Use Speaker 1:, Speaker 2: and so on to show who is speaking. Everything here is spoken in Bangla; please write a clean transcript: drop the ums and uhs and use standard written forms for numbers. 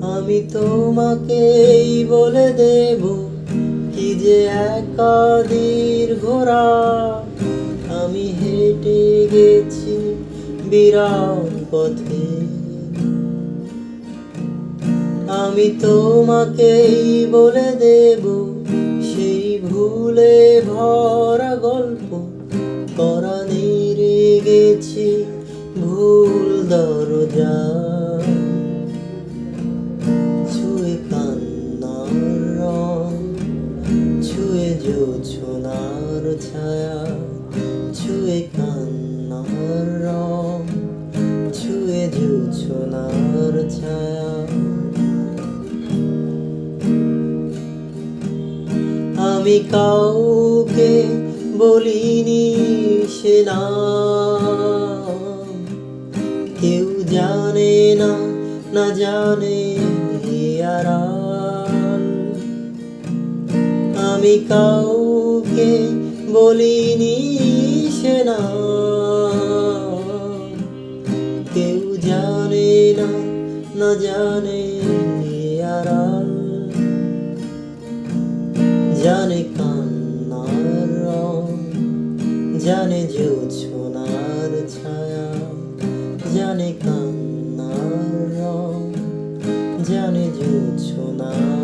Speaker 1: আমি তোমাকেই বলে দেব কি যে একা দীর্ঘ রাত। আমি হেঁটে গেছি বিরাট পথে। আমি তোমাকেই বলে দেব সেই ভুলে ভরা গল্প। পরাণে গেছি ভুল দরজা, ছুঁয়ে কান্নার রং, ছুঁয়ে জোছনার ছায়া, ছুঁয়ে কান্নার রং, ছুঁয়ে জোছনার ছায়া। আমি কাউকে বলিনি সে নাম, কেউ জানে না, না জানে আড়াল। আমি কাউকে বলিনি সে নাম, কেউ জানে না, না জানে আড়াল। জানে কান্নার রং, জানে জোছনার ছায়া, জানে কান্নার রং, জানে জোছনার